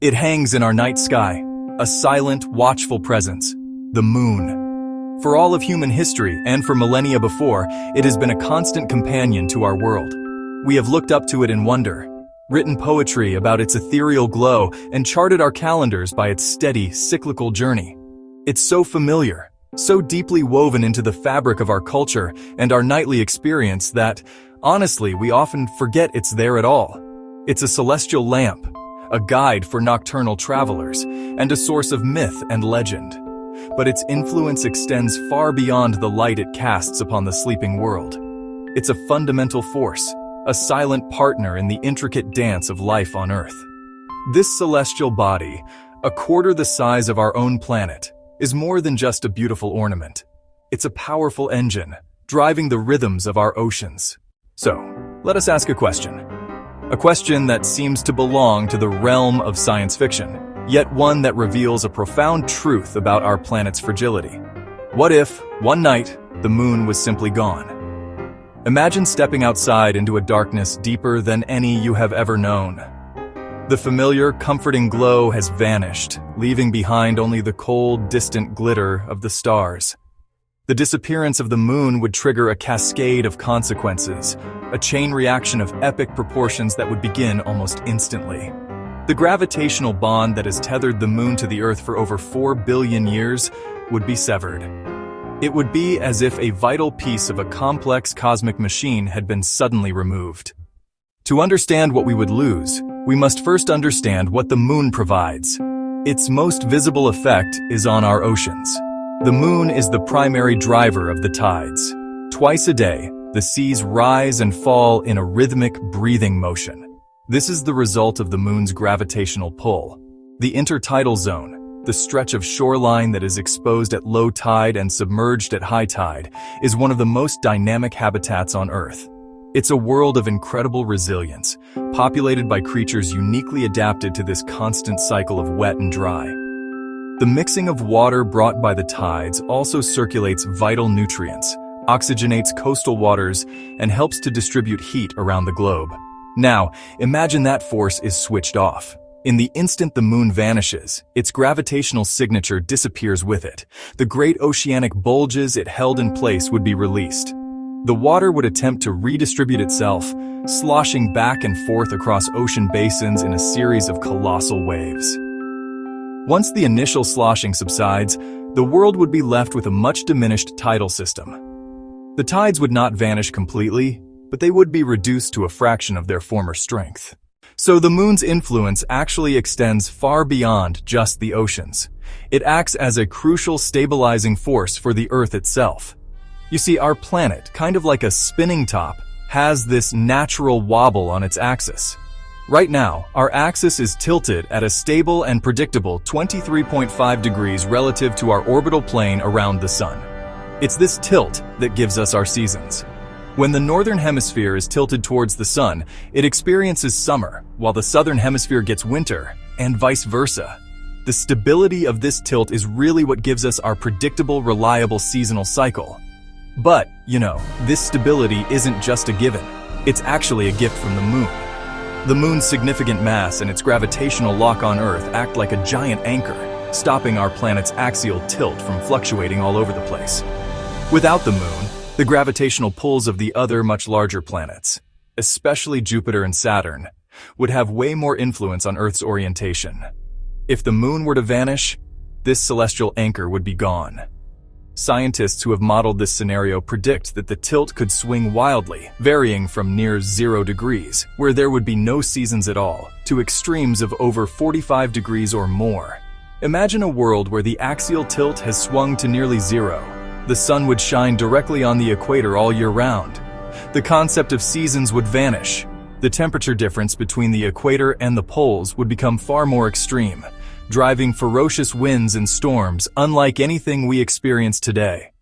It hangs in our night sky, a silent, watchful presence, the moon. For all of human history, and for millennia before, it has been a constant companion to our world. We have looked up to it in wonder, written poetry about its ethereal glow, and charted our calendars by its steady, cyclical journey. It's so familiar, so deeply woven into the fabric of our culture and our nightly experience that, honestly, we often forget it's there at all. It's a celestial lamp, a guide for nocturnal travelers, and a source of myth and legend. But its influence extends far beyond the light it casts upon the sleeping world. It's a fundamental force, a silent partner in the intricate dance of life on Earth. This celestial body, a quarter the size of our own planet, is more than just a beautiful ornament. It's a powerful engine, driving the rhythms of our oceans. So, let us ask a question. A question that seems to belong to the realm of science fiction, yet one that reveals a profound truth about our planet's fragility. What if, one night, the moon was simply gone? Imagine stepping outside into a darkness deeper than any you have ever known. The familiar, comforting glow has vanished, leaving behind only the cold, distant glitter of the stars. The disappearance of the moon would trigger a cascade of consequences, a chain reaction of epic proportions that would begin almost instantly. The gravitational bond that has tethered the moon to the Earth for over 4 billion years would be severed. It would be as if a vital piece of a complex cosmic machine had been suddenly removed. To understand what we would lose, we must first understand what the moon provides. Its most visible effect is on our oceans. The moon is the primary driver of the tides. Twice a day, the seas rise and fall in a rhythmic, breathing motion. This is the result of the moon's gravitational pull. The intertidal zone, the stretch of shoreline that is exposed at low tide and submerged at high tide, is one of the most dynamic habitats on Earth. It's a world of incredible resilience, populated by creatures uniquely adapted to this constant cycle of wet and dry. The mixing of water brought by the tides also circulates vital nutrients, oxygenates coastal waters, and helps to distribute heat around the globe. Now, imagine that force is switched off. In the instant the moon vanishes, its gravitational signature disappears with it. The great oceanic bulges it held in place would be released. The water would attempt to redistribute itself, sloshing back and forth across ocean basins in a series of colossal waves. Once the initial sloshing subsides, the world would be left with a much diminished tidal system. The tides would not vanish completely, but they would be reduced to a fraction of their former strength. So the moon's influence actually extends far beyond just the oceans. It acts as a crucial stabilizing force for the Earth itself. You see, our planet, kind of like a spinning top, has this natural wobble on its axis. Right now, our axis is tilted at a stable and predictable 23.5 degrees relative to our orbital plane around the sun. It's this tilt that gives us our seasons. When the northern hemisphere is tilted towards the sun, it experiences summer, while the southern hemisphere gets winter, and vice versa. The stability of this tilt is really what gives us our predictable, reliable seasonal cycle. But, this stability isn't just a given. It's actually a gift from the moon. The moon's significant mass and its gravitational lock on Earth act like a giant anchor, stopping our planet's axial tilt from fluctuating all over the place. Without the moon, the gravitational pulls of the other much larger planets, especially Jupiter and Saturn, would have way more influence on Earth's orientation. If the moon were to vanish, this celestial anchor would be gone. Scientists who have modeled this scenario predict that the tilt could swing wildly, varying from near 0 degrees, where there would be no seasons at all, to extremes of over 45 degrees or more. Imagine a world where the axial tilt has swung to nearly 0. The sun would shine directly on the equator all year round. The concept of seasons would vanish. The temperature difference between the equator and the poles would become far more extreme, driving ferocious winds and storms unlike anything we experience today.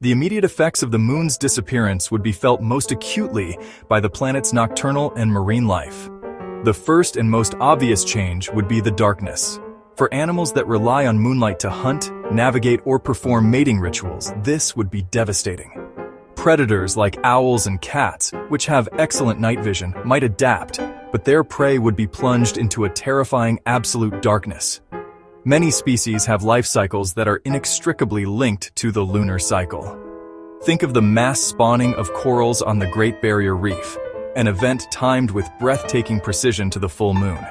The immediate effects of the moon's disappearance would be felt most acutely by the planet's nocturnal and marine life. The first and most obvious change would be the darkness. For animals that rely on moonlight to hunt, navigate, or perform mating rituals, this would be devastating. Predators like owls and cats, which have excellent night vision, might adapt, but but their prey would be plunged into a terrifying absolute darkness. Many species have life cycles that are inextricably linked to the lunar cycle. Think of the mass spawning of corals on the Great Barrier Reef, an event timed with breathtaking precision to the full moon.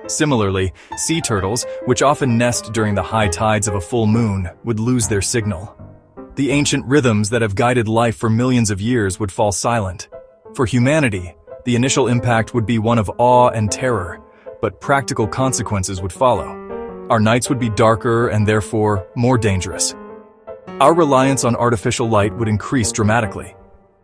Similarly, sea turtles, which often nest during the high tides of a full moon, would lose their signal. The ancient rhythms that have guided life for millions of years would fall silent. For humanity, the initial impact would be one of awe and terror, but practical consequences would follow. Our nights would be darker and therefore more dangerous. Our reliance on artificial light would increase dramatically.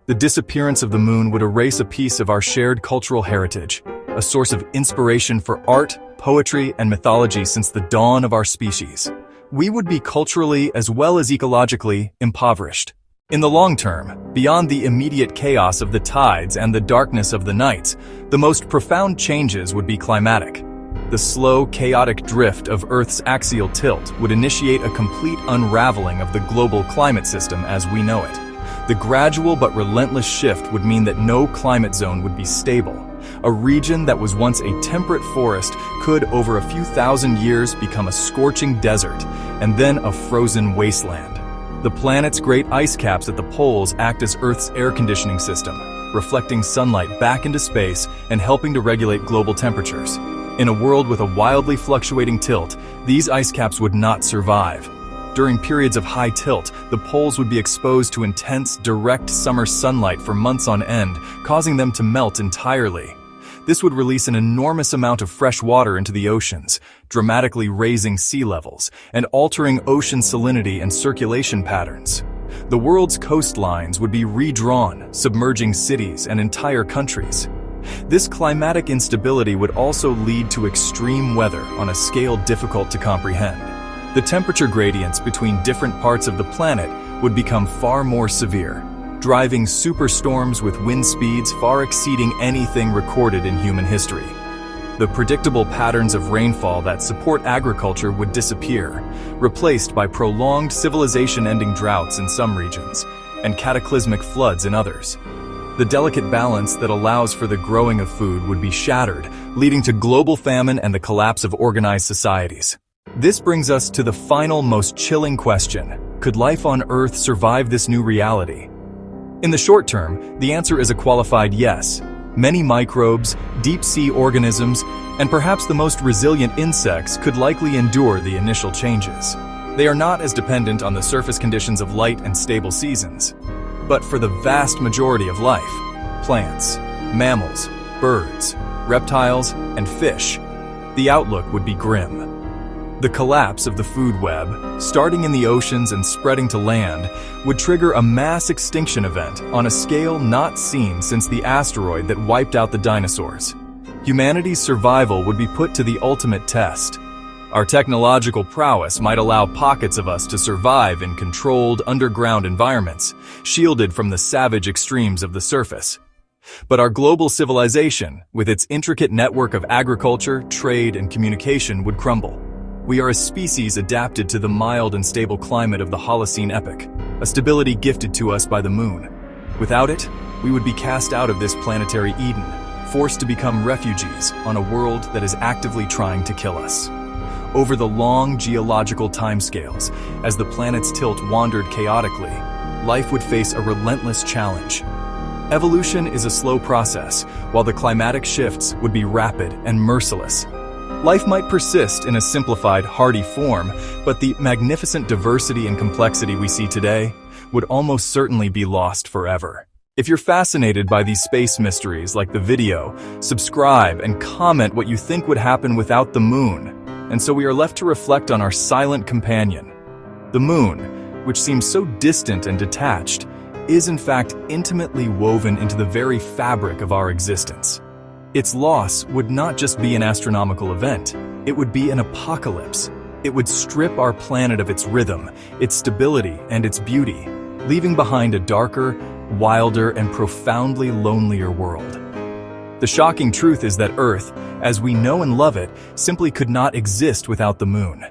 The disappearance of the moon would erase a piece of our shared cultural heritage, a source of inspiration for art, poetry, and mythology since the dawn of our species. We would be culturally as well as ecologically impoverished. In the long term, beyond the immediate chaos of the tides and the darkness of the nights, the most profound changes would be climatic. The slow, chaotic drift of Earth's axial tilt would initiate a complete unraveling of the global climate system as we know it. The gradual but relentless shift would mean that no climate zone would be stable. A region that was once a temperate forest could, over a few thousand years, become a scorching desert, and then a frozen wasteland. The planet's great ice caps at the poles act as Earth's air conditioning system, reflecting sunlight back into space and helping to regulate global temperatures. In a world with a wildly fluctuating tilt, these ice caps would not survive. During periods of high tilt, the poles would be exposed to intense, direct summer sunlight for months on end, causing them to melt entirely. This would release an enormous amount of fresh water into the oceans, dramatically raising sea levels and altering ocean salinity and circulation patterns. The world's coastlines would be redrawn, submerging cities and entire countries. This climatic instability would also lead to extreme weather on a scale difficult to comprehend. The temperature gradients between different parts of the planet would become far more severe, driving superstorms with wind speeds far exceeding anything recorded in human history. The predictable patterns of rainfall that support agriculture would disappear, replaced by prolonged civilization-ending droughts in some regions and cataclysmic floods in others. The delicate balance that allows for the growing of food would be shattered, leading to global famine and the collapse of organized societies. This brings us to the final, most chilling question: could life on Earth survive this new reality? In the short term, the answer is a qualified yes. Many microbes, deep-sea organisms, and perhaps the most resilient insects could likely endure the initial changes. They are not as dependent on the surface conditions of light and stable seasons. But for the vast majority of life, plants, mammals, birds, reptiles, and fish, the outlook would be grim. The collapse of the food web, starting in the oceans and spreading to land, would trigger a mass extinction event on a scale not seen since the asteroid that wiped out the dinosaurs. Humanity's survival would be put to the ultimate test. Our technological prowess might allow pockets of us to survive in controlled underground environments, shielded from the savage extremes of the surface. But our global civilization, with its intricate network of agriculture, trade, and communication, would crumble. We are a species adapted to the mild and stable climate of the Holocene epoch, a stability gifted to us by the moon. Without it, we would be cast out of this planetary Eden, forced to become refugees on a world that is actively trying to kill us. Over the long geological timescales, as the planet's tilt wandered chaotically, life would face a relentless challenge. Evolution is a slow process, while the climatic shifts would be rapid and merciless. Life might persist in a simplified, hardy form, but the magnificent diversity and complexity we see today would almost certainly be lost forever. If you're fascinated by these space mysteries like the video, subscribe and comment what you think would happen without the moon. And so we are left to reflect on our silent companion. The moon, which seems so distant and detached, is in fact intimately woven into the very fabric of our existence. Its loss would not just be an astronomical event, it would be an apocalypse. It would strip our planet of its rhythm, its stability, and its beauty, leaving behind a darker, wilder, and profoundly lonelier world. The shocking truth is that Earth, as we know and love it, simply could not exist without the moon.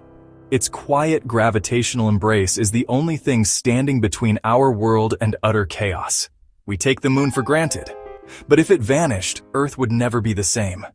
Its quiet gravitational embrace is the only thing standing between our world and utter chaos. We take the moon for granted, But if it vanished, Earth would never be the same.